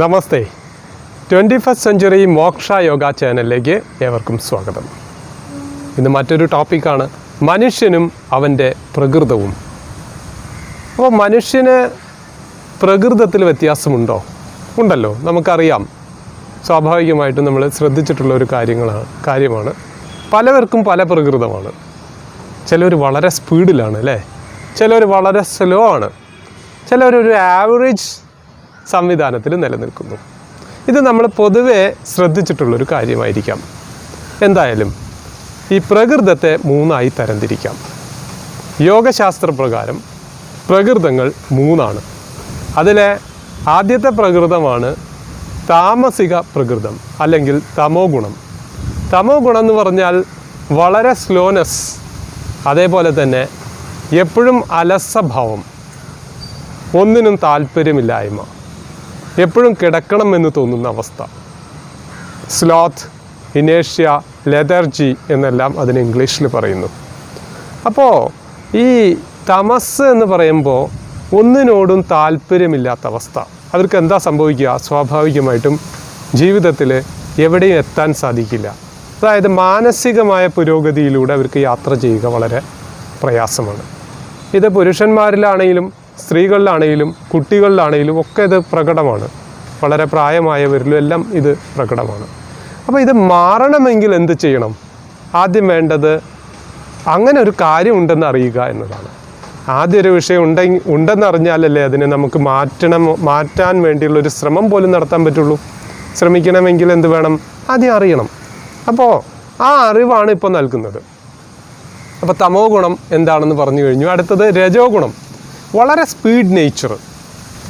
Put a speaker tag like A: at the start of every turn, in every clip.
A: നമസ്തേ 21st century മോക്ഷ yoga ചാനലിലേക്ക് ഏവർക്കും സ്വാഗതം. ഇന്ന് മറ്റൊരു ടോപ്പിക്കാണ് മനുഷ്യനും അവൻ്റെ പ്രകൃതവും. അപ്പോൾ മനുഷ്യന് പ്രകൃതത്തിൽ വ്യത്യാസമുണ്ടോ? ഉണ്ടല്ലോ, നമുക്കറിയാം. സ്വാഭാവികമായിട്ടും നമ്മൾ ശ്രദ്ധിച്ചിട്ടുള്ള ഒരു കാര്യമാണ് പലവർക്കും പല പ്രകൃതമാണ്. ചിലർ വളരെ സ്പീഡിലാണ് അല്ലേ, ചിലർ വളരെ സ്ലോ ആണ്, ചിലരൊരു ആവറേജ് സംവിധാനത്തിൽ നിലനിൽക്കുന്നു. ഇത് നമ്മൾ പൊതുവെ ശ്രദ്ധിച്ചിട്ടുള്ളൊരു കാര്യമായിരിക്കാം. എന്തായാലും ഈ പ്രകൃതത്തെ മൂന്നായി തരംതിരിക്കാം. യോഗശാസ്ത്രപ്രകാരം പ്രകൃതങ്ങൾ മൂന്നാണ്. അതിലെ ആദ്യത്തെ പ്രകൃതമാണ് താമസിക പ്രകൃതം അല്ലെങ്കിൽ തമോ ഗുണം. തമോ ഗുണം എന്ന് പറഞ്ഞാൽ വളരെ സ്ലോനെസ്, അതേപോലെ തന്നെ എപ്പോഴും അലസഭാവം, ഒന്നിനും താല്പര്യമില്ലായ്മ, എപ്പോഴും കിടക്കണമെന്ന് തോന്നുന്ന അവസ്ഥ, സ്ലോത്ത്, ഇനേഷ്യ, ലെതർജി എന്നെല്ലാം അതിന് ഇംഗ്ലീഷിൽ പറയുന്നു. അപ്പോൾ ഈ തമസ് എന്ന് പറയുമ്പോൾ ഒന്നിനോടും താല്പര്യമില്ലാത്ത അവസ്ഥ. അവർക്ക് എന്താ സംഭവിക്കുക? സ്വാഭാവികമായിട്ടും ജീവിതത്തിൽ എവിടെയും എത്താൻ സാധിക്കില്ല. അതായത് മാനസികമായ പുരോഗതിയിലൂടെ അവർക്ക് യാത്ര ചെയ്യുക വളരെ പ്രയാസമാണ്. ഇത് പുരുഷന്മാരിലാണെങ്കിലും സ്ത്രീകളിലാണെങ്കിലും കുട്ടികളിലാണെങ്കിലും ഒക്കെ ഇത് പ്രകടമാണ്. വളരെ പ്രായമായവരിലും എല്ലാം ഇത് പ്രകടമാണ്. അപ്പോൾ ഇത് മാറണമെങ്കിൽ എന്ത് ചെയ്യണം? ആദ്യം വേണ്ടത് അങ്ങനെ ഒരു കാര്യം ഉണ്ടെന്ന് അറിയുക എന്നതാണ്. ആദ്യം ഒരു വിഷയം ഉണ്ടെന്നറിഞ്ഞാലല്ലേ അതിനെ നമുക്ക് മാറ്റാൻ വേണ്ടിയുള്ളൊരു ശ്രമം പോലും നടത്താൻ പറ്റുള്ളൂ. ശ്രമിക്കണമെങ്കിൽ എന്ത് വേണം? ആദ്യം അറിയണം. അപ്പോൾ ആ അറിവാണ് ഇപ്പോൾ നൽകുന്നത്. അപ്പോൾ തമോ ഗുണം എന്താണെന്ന് പറഞ്ഞു കഴിഞ്ഞു. അടുത്തത് രജോ ഗുണം. വളരെ സ്പീഡ് നേച്ചർ,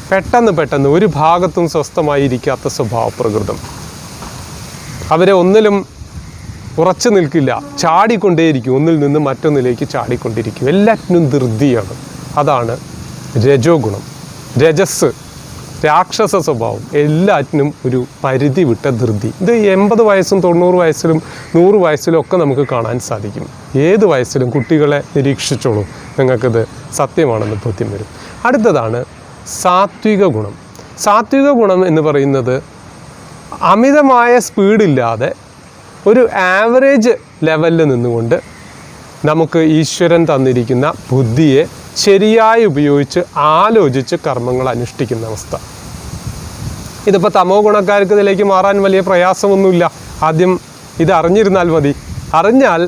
A: പെട്ടെന്ന് ഒരു ഭാഗത്തും സ്വസ്ഥമായി ഇരിക്കാത്ത സ്വഭാവ പ്രകൃതം. അവരെ ഒന്നിലും ഉറച്ചു നിൽക്കില്ല, ചാടിക്കൊണ്ടേയിരിക്കും, ഒന്നിൽ നിന്ന് മറ്റൊന്നിലേക്ക് ചാടിക്കൊണ്ടിരിക്കും, എല്ലാറ്റിനും ധൃതിയാണ്. അതാണ് രജോ ഗുണം. രജസ്, രാക്ഷസ സ്വഭാവം, എല്ലാറ്റിനും ഒരു പരിധി വിട്ട ധൃതി. ഇത് 80 വയസ്സും 90 വയസ്സിലും 100 വയസ്സിലും ഒക്കെ നമുക്ക് കാണാൻ സാധിക്കും. ഏത് വയസ്സിലും കുട്ടികളെ നിരീക്ഷിച്ചോളൂ, നിങ്ങൾക്കിത് സത്യമാണെന്ന് ബോധ്യം വരും. അടുത്തതാണ് സാത്വിക ഗുണം. സാത്വിക ഗുണം എന്ന് പറയുന്നത് അമിതമായ സ്പീഡില്ലാതെ ഒരു ആവറേജ് ലെവലിൽ നിന്നുകൊണ്ട് നമുക്ക് ഈശ്വരൻ തന്നിരിക്കുന്ന ബുദ്ധിയെ ശരിയായി ഉപയോഗിച്ച് ആലോചിച്ച് കർമ്മങ്ങൾ അനുഷ്ഠിക്കുന്ന അവസ്ഥ. ഇതിപ്പോൾ തമോ ഗുണക്കാർക്ക് ഇതിലേക്ക് മാറാൻ വലിയ പ്രയാസമൊന്നുമില്ല. ആദ്യം ഇത് അറിഞ്ഞിരുന്നാൽ മതി. അറിഞ്ഞാൽ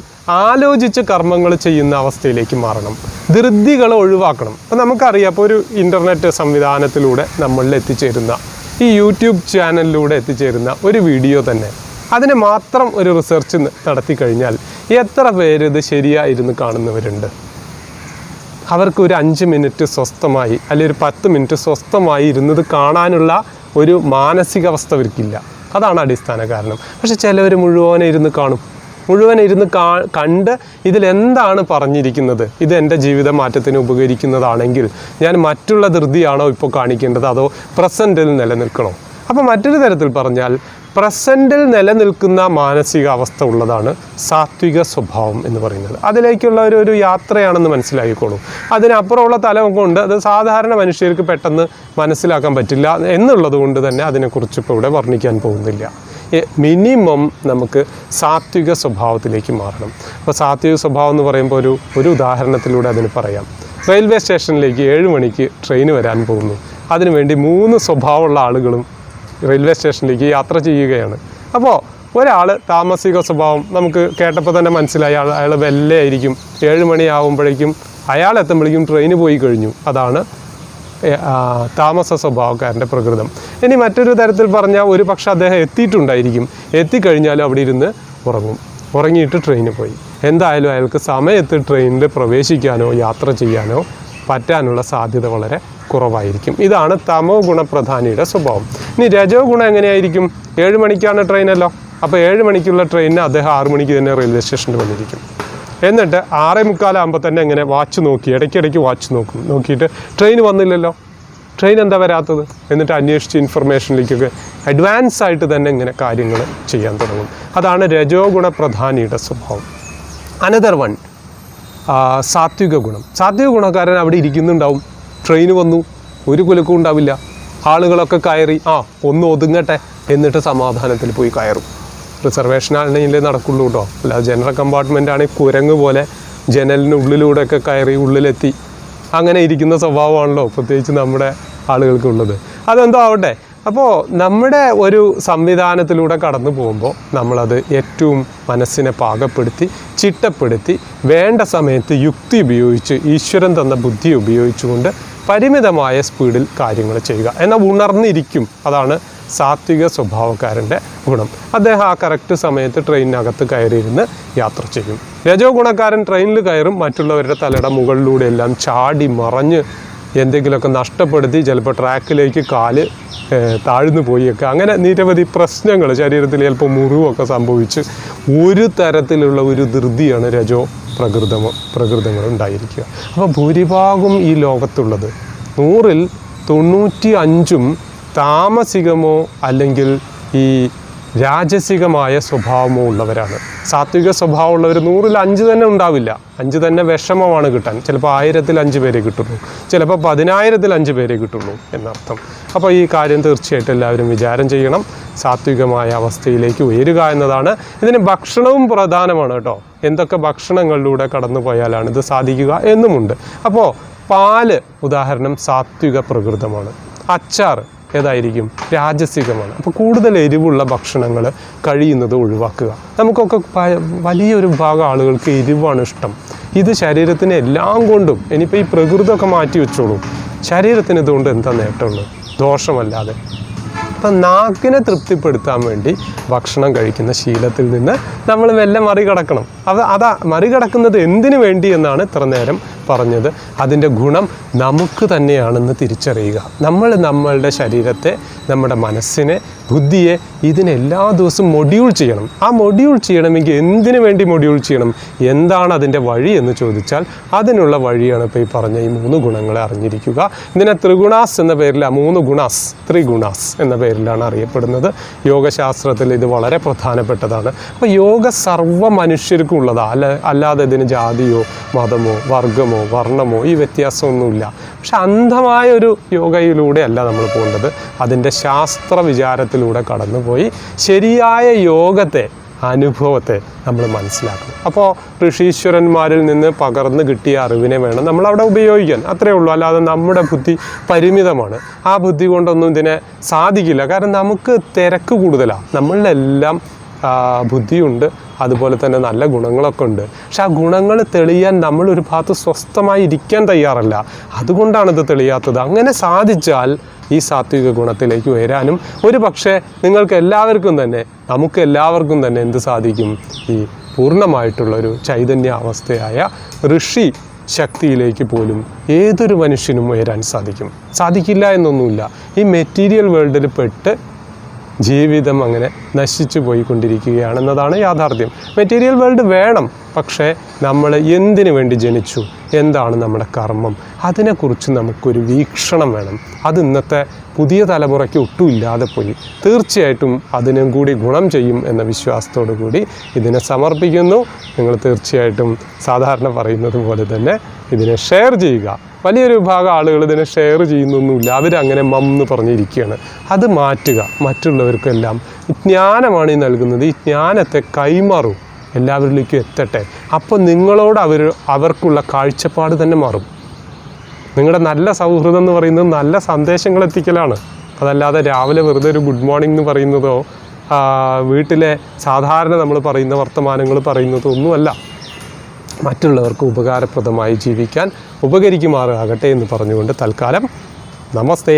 A: ആലോചിച്ച് കർമ്മങ്ങൾ ചെയ്യുന്ന അവസ്ഥയിലേക്ക് മാറണം. ധൃതികൾ ഒഴിവാക്കണം. അപ്പോൾ നമുക്കറിയാം, അപ്പോൾ ഒരു ഇൻ്റർനെറ്റ് സംവിധാനത്തിലൂടെ നമ്മളിൽ എത്തിച്ചേരുന്ന, ഈ യൂട്യൂബ് ചാനലിലൂടെ എത്തിച്ചേരുന്ന ഒരു വീഡിയോ തന്നെ, അതിനെ മാത്രം ഒരു റിസർച്ച് നടത്തി കഴിഞ്ഞാൽ എത്ര പേര് ഇത് ശരിയായിരുന്നു കാണുന്നവരുണ്ട്? അവർക്ക് ഒരു 5 മിനിറ്റ് സ്വസ്ഥമായി അല്ലെങ്കിൽ ഒരു 10 മിനിറ്റ് സ്വസ്ഥമായി ഇരുന്നത് കാണാനുള്ള ഒരു മാനസികാവസ്ഥ അവർക്കില്ല. അതാണ് അടിസ്ഥാന കാരണം. പക്ഷെ ചിലവർ മുഴുവനെ ഇരുന്ന് കാണും. മുഴുവൻ ഇരുന്ന് കണ്ട് ഇതിലെന്താണ് പറഞ്ഞിരിക്കുന്നത്, ഇത് എൻ്റെ ജീവിത മാറ്റത്തിന് ഉപകരിക്കുന്നതാണെങ്കിൽ ഞാൻ മറ്റുള്ള ധൃതിയാണോ ഇപ്പോൾ കാണിക്കേണ്ടത്, അതോ പ്രസൻറ്റിൽ നിലനിൽക്കണോ? അപ്പോൾ മറ്റൊരു തരത്തിൽ പറഞ്ഞാൽ പ്രസൻറ്റിൽ നിലനിൽക്കുന്ന മാനസികാവസ്ഥ ഉള്ളതാണ് സാത്വിക സ്വഭാവം എന്ന് പറയുന്നത്. അതിലേക്കുള്ള ഒരു യാത്രയാണെന്ന് മനസ്സിലാക്കിക്കോളൂ. അതിനപ്പുറമുള്ള തലം കൊണ്ട് അത് സാധാരണ മനുഷ്യർക്ക് പെട്ടെന്ന് മനസ്സിലാക്കാൻ പറ്റില്ല എന്നുള്ളത് കൊണ്ട് തന്നെ അതിനെക്കുറിച്ച് ഇപ്പോൾ ഇവിടെ വർണ്ണിക്കാൻ പോകുന്നില്ല. മിനിമം നമുക്ക് സാത്വിക സ്വഭാവത്തിലേക്ക് മാറണം. അപ്പോൾ സാത്വിക സ്വഭാവം എന്ന് പറയുമ്പോൾ ഒരു ഉദാഹരണത്തിലൂടെ അതിന് പറയാം. റെയിൽവേ സ്റ്റേഷനിലേക്ക് 7 മണിക്ക് ട്രെയിൻ വരാൻ പോകുന്നു. അതിനുവേണ്ടി 3 സ്വഭാവമുള്ള ആളുകളും റെയിൽവേ സ്റ്റേഷനിലേക്ക് യാത്ര ചെയ്യുകയാണ്. അപ്പോൾ ഒരാൾ താമസിക സ്വഭാവം, നമുക്ക് കേട്ടപ്പോൾ തന്നെ മനസ്സിലായി, അയാൾ വെല്ലയായിരിക്കും. 7 മണിയാവുമ്പോഴേക്കും അയാൾ എത്തുമ്പോഴേക്കും ട്രെയിന് പോയി കഴിഞ്ഞു. അതാണ് താമസ സ്വഭാവക്കാരൻ്റെ പ്രകൃതം. ഇനി മറ്റൊരു തരത്തിൽ പറഞ്ഞാൽ ഒരു പക്ഷെ അദ്ദേഹം എത്തിയിട്ടുണ്ടായിരിക്കും, എത്തിക്കഴിഞ്ഞാലും അവിടെ ഇരുന്ന് ഉറങ്ങിയിട്ട് ട്രെയിന് പോയി. എന്തായാലും അയാൾക്ക് സമയത്ത് ട്രെയിനിൽ പ്രവേശിക്കാനോ യാത്ര ചെയ്യാനോ പറ്റാനുള്ള സാധ്യത വളരെ കുറവായിരിക്കും. ഇതാണ് തമോ ഗുണപ്രധാനിയുടെ സ്വഭാവം. ഇനി രജോ ഗുണം എങ്ങനെയായിരിക്കും? 7 മണിക്കാണ് ട്രെയിനല്ലോ. അപ്പോൾ 7 മണിക്കുള്ള ട്രെയിനിന് അദ്ദേഹം 6 മണിക്ക് തന്നെ റെയിൽവേ സ്റ്റേഷനിൽ വന്നിരിക്കും. എന്നിട്ട് 6:45 തന്നെ ഇങ്ങനെ വാച്ച് നോക്കി, ഇടയ്ക്കിടയ്ക്ക് വാച്ച് നോക്കിയിട്ട് ട്രെയിൻ വന്നില്ലല്ലോ, ട്രെയിൻ എന്താ വരാത്തത്, എന്നിട്ട് അന്വേഷിച്ച് ഇൻഫർമേഷനിലേക്കൊക്കെ അഡ്വാൻസ് ആയിട്ട് തന്നെ ഇങ്ങനെ കാര്യങ്ങൾ ചെയ്യാൻ തുടങ്ങും. അതാണ് രജോ ഗുണപ്രധാനിയുടെ സ്വഭാവം. അനദർ വൺ സാത്വിക ഗുണം. സാത്വിക ഗുണക്കാരൻ അവിടെ ഇരിക്കുന്നുണ്ടാവും, ട്രെയിൻ വന്നു, ഒരു കുലുക്കും ഉണ്ടാവില്ല, ആളുകളൊക്കെ കയറി ഒന്ന് ഒതുങ്ങട്ടെ എന്നിട്ട് സമാധാനത്തിൽ പോയി കയറും. റിസർവേഷനാണെങ്കിലേ നടക്കുള്ളൂ കേട്ടോ. അല്ലാതെ ജനറൽ കമ്പാർട്ട്മെൻ്റ് ആണെങ്കിൽ കുരങ്ങ് പോലെ ജനലിനുള്ളിലൂടെയൊക്കെ കയറി ഉള്ളിലെത്തി അങ്ങനെ ഇരിക്കുന്ന സ്വഭാവമാണല്ലോ പ്രത്യേകിച്ച് നമ്മുടെ ആളുകൾക്കുള്ളത്. അതെന്തോ ആവട്ടെ. അപ്പോൾ നമ്മുടെ ഒരു സംവിധാനത്തിലൂടെ കടന്നു പോകുമ്പോൾ നമ്മളത് ഏറ്റവും മനസ്സിനെ പാകപ്പെടുത്തി ചിട്ടപ്പെടുത്തി വേണ്ട സമയത്ത് യുക്തി ഉപയോഗിച്ച് ഈശ്വരൻ തന്ന ബുദ്ധി ഉപയോഗിച്ചുകൊണ്ട് പരിമിതമായ സ്പീഡിൽ കാര്യങ്ങൾ ചെയ്യുക. എന്നാൽ ഉണർന്നിരിക്കും. അതാണ് സാത്വിക സ്വഭാവക്കാരൻ്റെ ഗുണം. അദ്ദേഹം ആ കറക്റ്റ് സമയത്ത് ട്രെയിനിനകത്ത് കയറിയിരുന്ന് യാത്ര ചെയ്യും. രജോ ഗുണക്കാരൻ ട്രെയിനിൽ കയറും, മറ്റുള്ളവരുടെ തലയുടെ മുകളിലൂടെ എല്ലാം ചാടി മറഞ്ഞ് എന്തെങ്കിലുമൊക്കെ നഷ്ടപ്പെടുത്തി ചിലപ്പോൾ ട്രാക്കിലേക്ക് കാല് താഴ്ന്നു പോയൊക്കെ അങ്ങനെ നിരവധി പ്രശ്നങ്ങൾ ശരീരത്തിൽ ചിലപ്പോൾ മുറിവൊക്കെ സംഭവിച്ച് ഒരു തരത്തിലുള്ള ഒരു ധൃതിയാണ് രജോ പ്രകൃതങ്ങൾ ഉണ്ടായിരിക്കുക. അപ്പോൾ ഭൂരിഭാഗം ഈ ലോകത്തുള്ളത് 100ൽ 95ഉം താമസികമോ അല്ലെങ്കിൽ ഈ രാജസികമായ സ്വഭാവമോ ഉള്ളവരാണ്. സാത്വിക സ്വഭാവമുള്ളവർ 100ൽ 5 തന്നെ ഉണ്ടാവില്ല. 5 തന്നെ വിഷമമാണ് കിട്ടാൻ. ചിലപ്പോൾ 1000ൽ 5 പേരെ കിട്ടുള്ളൂ, ചിലപ്പോൾ 10,000ൽ 5 പേരെ കിട്ടുള്ളൂ എന്നർത്ഥം. അപ്പോൾ ഈ കാര്യം തീർച്ചയായിട്ടും എല്ലാവരും വിചാരം ചെയ്യണം. സാത്വികമായ അവസ്ഥയിലേക്ക് ഉയരുക എന്നതാണ്. ഇതിന് ഭക്ഷണവും പ്രധാനമാണ് കേട്ടോ. എന്തൊക്കെ ഭക്ഷണങ്ങളിലൂടെ കടന്നു പോയാലാണ് ഇത് സാധിക്കുക എന്നുമുണ്ട്. അപ്പോൾ പാല് ഉദാഹരണം സാത്വിക പ്രകൃതമാണ്. അച്ചാർ ഏതായിരിക്കും? രാജസികമാണ്. അപ്പോൾ കൂടുതൽ എരിവുള്ള ഭക്ഷണങ്ങൾ കഴിയുന്നത് ഒഴിവാക്കുക. നമുക്കൊക്കെ വലിയൊരു ഭാഗം ആളുകൾക്ക് എരിവാണ് ഇഷ്ടം. ഇത് ശരീരത്തിന് എല്ലാം കൊണ്ടും ഇനിയിപ്പോൾ ഈ പ്രകൃതമൊക്കെ മാറ്റി വെച്ചോളൂ, ശരീരത്തിന് ഇതുകൊണ്ട് എന്താ നേട്ടമുള്ളത്? ദോഷമല്ലാതെ. അപ്പം നാക്കിനെ തൃപ്തിപ്പെടുത്താൻ വേണ്ടി ഭക്ഷണം കഴിക്കുന്ന ശീലത്തിൽ നിന്ന് നമ്മൾ മെല്ലെ മറികടക്കണം. അതാ മറികടക്കുന്നത് എന്തിനു വേണ്ടി എന്നാണ് ഇത്ര നേരം പറഞ്ഞത്. അതിൻ്റെ ഗുണം നമുക്ക് തന്നെയാണെന്ന് തിരിച്ചറിയുക. നമ്മളുടെ ശരീരത്തെ, നമ്മുടെ മനസ്സിനെ, ബുദ്ധിയെ ഇതിനെല്ലാ ദിവസവും മൊഡ്യൂൾ ചെയ്യണം. ആ മൊഡ്യൂൾ ചെയ്യണമെങ്കിൽ എന്തിനു വേണ്ടി മൊഡ്യൂൾ ചെയ്യണം? എന്താണ് അതിൻ്റെ വഴി എന്ന് ചോദിച്ചാൽ അതിനുള്ള വഴിയാണ് ഇപ്പോൾ ഈ പറഞ്ഞ ഈ 3 ഗുണങ്ങളെ അറിഞ്ഞിരിക്കുക. ഇതിനെ ത്രിഗുണാസ് എന്ന പേരിൽ, 3 ഗുണാസ്, ത്രിഗുണാസ് എന്ന പേരിലാണ് അറിയപ്പെടുന്നത്. യോഗശാസ്ത്രത്തിൽ ഇത് വളരെ പ്രധാനപ്പെട്ടതാണ്. അപ്പോൾ യോഗ സർവ്വ മനുഷ്യർക്കും ഉള്ളതാണ്. അല്ലാതെ ഇതിന് ജാതിയോ മതമോ വർഗമോ വർണ്ണമോ ഈ വ്യത്യാസമൊന്നുമില്ല. പക്ഷെ അന്ധമായ ഒരു യോഗയിലൂടെ അല്ല നമ്മൾ പോകേണ്ടത്. അതിൻ്റെ ശാസ്ത്ര വിചാരത്തിലൂടെ കടന്നുപോയി ശരിയായ യോഗത്തെ, അനുഭവത്തെ നമ്മൾ മനസ്സിലാക്കണം. അപ്പോൾ ഋഷീശ്വരന്മാരിൽ നിന്ന് പകർന്നു കിട്ടിയ അറിവിനെ വേണം നമ്മൾ അവിടെ ഉപയോഗിക്കാൻ. അത്രയേ ഉള്ളൂ. അല്ലാതെ നമ്മുടെ ബുദ്ധി പരിമിതമാണ്. ആ ബുദ്ധി കൊണ്ടൊന്നും ഇതിനെ സാധിക്കില്ല. കാരണം നമുക്ക് തിരക്ക് കൂടുതലാണ്. നമ്മളിലെല്ലാം ബുദ്ധിയുണ്ട്, അതുപോലെ തന്നെ നല്ല ഗുണങ്ങളൊക്കെ ഉണ്ട്. പക്ഷെ ആ ഗുണങ്ങൾ തെളിയാൻ നമ്മളൊരു ഭാഗത്ത് സ്വസ്ഥമായി ഇരിക്കാൻ തയ്യാറല്ല. അതുകൊണ്ടാണ് ഇത് തെളിയാത്തത്. അങ്ങനെ സാധിച്ചാൽ ഈ സാത്വിക ഗുണത്തിലേക്ക് ഉയരാനും ഒരു പക്ഷേ നിങ്ങൾക്ക് എല്ലാവർക്കും തന്നെ, നമുക്ക് എല്ലാവർക്കും തന്നെ എന്ത് സാധിക്കും? ഈ പൂർണ്ണമായിട്ടുള്ളൊരു ചൈതന്യാവസ്ഥയായ ഋഷി ശക്തിയിലേക്ക് പോലും ഏതൊരു മനുഷ്യനും ഉയരാൻ സാധിക്കും. സാധിക്കില്ല എന്നൊന്നുമില്ല. ഈ മെറ്റീരിയൽ വേൾഡിൽ പെട്ട് ജീവിതം അങ്ങനെ നശിച്ചു പോയിക്കൊണ്ടിരിക്കുകയാണെന്നതാണ് യാഥാർത്ഥ്യം. മെറ്റീരിയൽ വേൾഡ് വേണം, പക്ഷേ നമ്മൾ എന്തിനു വേണ്ടി ജനിച്ചു, എന്താണ് നമ്മുടെ കർമ്മം, അതിനെക്കുറിച്ച് നമുക്കൊരു വീക്ഷണം വേണം. അത് ഇന്നത്തെ പുതിയ തലമുറയ്ക്ക് ഒട്ടും ഇല്ലാതെ പോയി. തീർച്ചയായിട്ടും അതിനും കൂടി ഗുണം ചെയ്യും എന്ന വിശ്വാസത്തോടു കൂടി ഇതിനെ സമർപ്പിക്കുന്നു. നിങ്ങൾ തീർച്ചയായിട്ടും സാധാരണ പറയുന്നത് പോലെ തന്നെ ഇതിനെ ഷെയർ ചെയ്യുക. വലിയൊരു വിഭാഗം ആളുകൾ ഇതിനെ ഷെയർ ചെയ്യുന്നൊന്നുമില്ല. അവരങ്ങനെ എന്ന് പറഞ്ഞിരിക്കുകയാണ്. അത് മാറ്റുക. മറ്റുള്ളവർക്കെല്ലാം ജ്ഞാനമാണ് ഈ നൽകുന്നത്. ഈ ജ്ഞാനത്തെ കൈമാറും, എല്ലാവരിലേക്കും എത്തട്ടെ. അപ്പോൾ നിങ്ങളോട് അവർക്കുള്ള കാഴ്ചപ്പാട് തന്നെ മാറും. നിങ്ങളുടെ നല്ല സൗഹൃദം എന്ന് പറയുന്നത് നല്ല സന്ദേശങ്ങൾ എത്തിക്കലാണ്. അതല്ലാതെ രാവിലെ വെറുതെ ഒരു ഗുഡ് മോർണിംഗ് എന്ന് പറയുന്നതോ വീട്ടിലെ സാധാരണ നമ്മൾ പറയുന്ന വർത്തമാനങ്ങൾ പറയുന്നതോ ഒന്നുമല്ല. മറ്റുള്ളവർക്ക് ഉപകാരപ്രദമായി ജീവിക്കാൻ ഉപകരിക്കുമാറാകട്ടെ എന്ന് പറഞ്ഞുകൊണ്ട് തൽക്കാലം നമസ്തേ.